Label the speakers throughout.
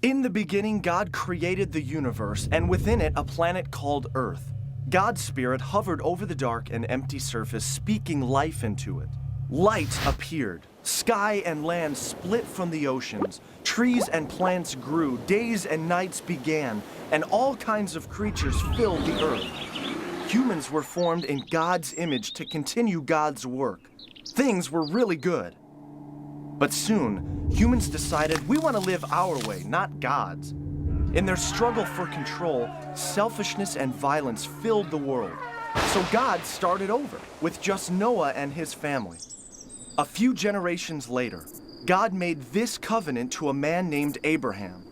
Speaker 1: In the beginning, God created the universe, and within it, a planet called Earth. God's Spirit hovered over the dark and empty surface, speaking life into it. Light appeared. Sky and land split from the oceans. Trees and plants grew. Days and nights began, and all kinds of creatures filled the earth. Humans were formed in God's image to continue God's work. Things were really good. But soon, humans decided we want to live our way, not God's. In their struggle for control, selfishness and violence filled the world. So God started over with just Noah and his family. A few generations later, God made this covenant to a man named Abraham.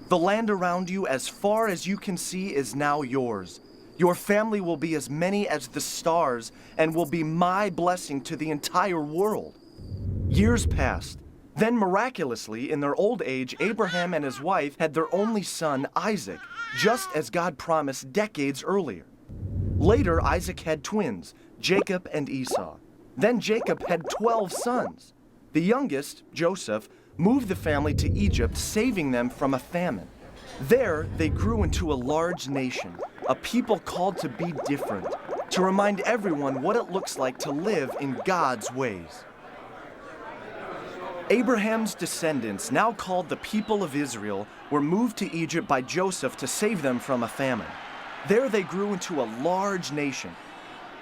Speaker 1: The land around you, as far as you can see, is now yours. Your family will be as many as the stars and will be my blessing to the entire world. Years passed. Then miraculously, in their old age, Abraham and his wife had their only son, Isaac, just as God promised decades earlier. Later, Isaac had twins, Jacob and Esau. Then Jacob had 12 sons. The youngest, Joseph, moved the family to Egypt, saving them from a famine. There, they grew into a large nation, a people called to be different, to remind everyone what it looks like to live in God's ways. Abraham's descendants, now called the people of Israel, were moved to Egypt by Joseph to save them from a famine. There they grew into a large nation.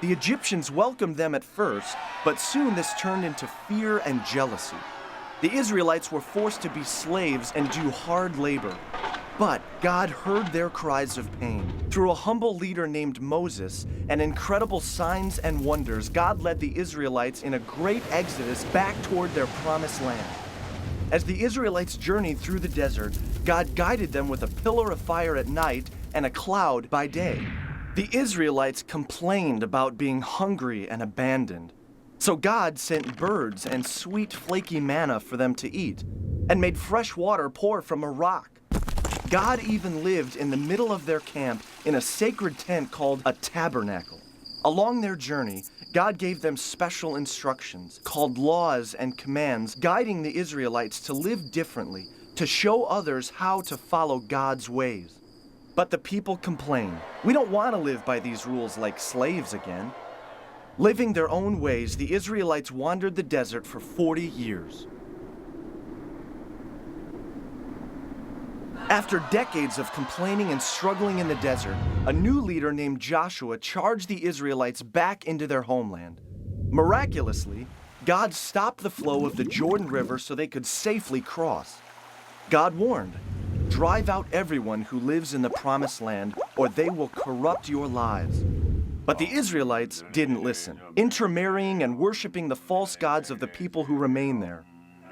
Speaker 1: The Egyptians welcomed them at first, but soon this turned into fear and jealousy. The Israelites were forced to be slaves and do hard labor. But God heard their cries of pain. Through a humble leader named Moses and incredible signs and wonders, God led the Israelites in a great exodus back toward their promised land. As the Israelites journeyed through the desert, God guided them with a pillar of fire at night and a cloud by day. The Israelites complained about being hungry and abandoned. So God sent birds and sweet flaky manna for them to eat, and made fresh water pour from a rock. God even lived in the middle of their camp in a sacred tent called a tabernacle. Along their journey, God gave them special instructions called laws and commands, guiding the Israelites to live differently, to show others how to follow God's ways. But the people complained. We don't want to live by these rules like slaves again. Living their own ways, the Israelites wandered the desert for 40 years. After decades of complaining and struggling in the desert, a new leader named Joshua charged the Israelites back into their homeland. Miraculously, God stopped the flow of the Jordan River so they could safely cross. God warned, "Drive out everyone who lives in the promised land, or they will corrupt your lives." But the Israelites didn't listen, intermarrying and worshiping the false gods of the people who remained there.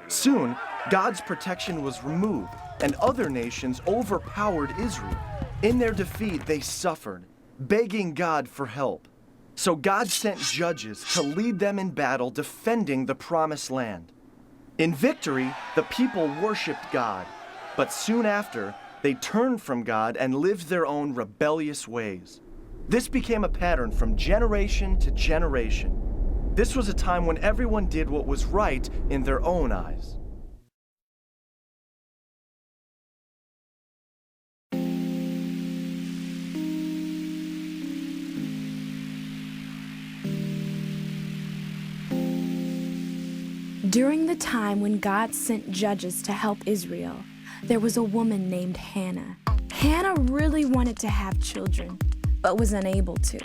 Speaker 1: Soon, God's protection was removed, and other nations overpowered Israel. In their defeat, they suffered, begging God for help. So God sent judges to lead them in battle, defending the promised land. In victory, the people worshiped God, but soon after, they turned from God and lived their own rebellious ways. This became a pattern from generation to generation. This was a time when everyone did what was right in their own eyes.
Speaker 2: During the time when God sent judges to help Israel, there was a woman named Hannah. Hannah really wanted to have children, but was unable to.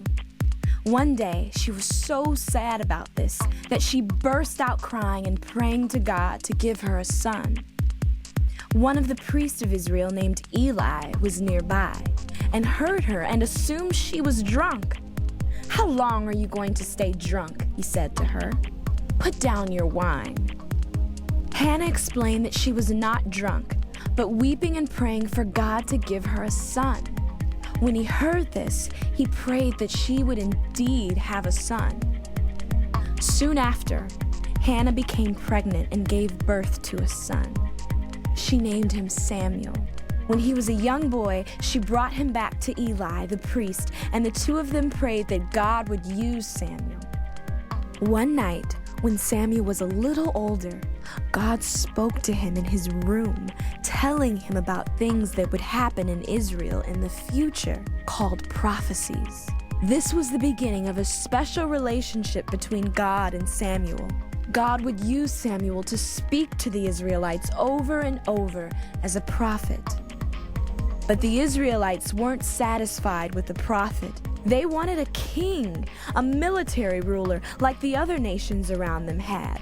Speaker 2: One day, she was so sad about this that she burst out crying and praying to God to give her a son. One of the priests of Israel named Eli was nearby and heard her and assumed she was drunk. "How long are you going to stay drunk?" he said to her. "Put down your wine." Hannah explained that she was not drunk, but weeping and praying for God to give her a son. When he heard this, he prayed that she would indeed have a son. Soon after, Hannah became pregnant and gave birth to a son. She named him Samuel. When he was a young boy, she brought him back to Eli, the priest, and the two of them prayed that God would use Samuel. One night, When Samuel was a little older, God spoke to him in his room, telling him about things that would happen in Israel in the future, called prophecies. This was the beginning of a special relationship between God and Samuel. God would use Samuel to speak to the Israelites over and over as a prophet. But the Israelites weren't satisfied with the prophet. They wanted a king, a military ruler like the other nations around them had.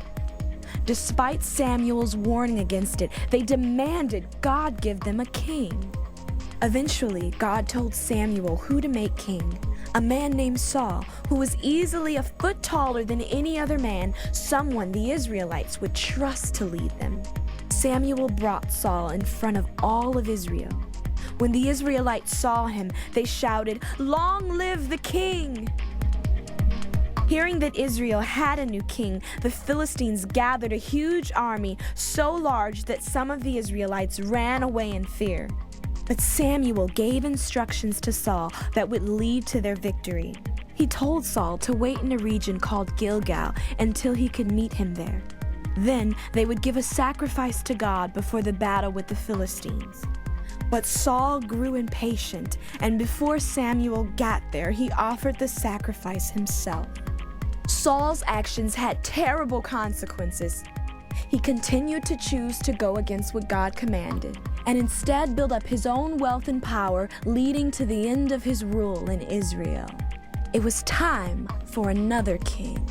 Speaker 2: Despite Samuel's warning against it, they demanded God give them a king. Eventually, God told Samuel who to make king, a man named Saul, who was easily a foot taller than any other man, someone the Israelites would trust to lead them. Samuel brought Saul in front of all of Israel. When the Israelites saw him, they shouted, "Long live the king!" Hearing that Israel had a new king, the Philistines gathered a huge army so large that some of the Israelites ran away in fear. But Samuel gave instructions to Saul that would lead to their victory. He told Saul to wait in a region called Gilgal until he could meet him there. Then they would give a sacrifice to God before the battle with the Philistines. But Saul grew impatient, and before Samuel got there, he offered the sacrifice himself. Saul's actions had terrible consequences. He continued to choose to go against what God commanded, and instead build up his own wealth and power, leading to the end of his rule in Israel. It was time for another king.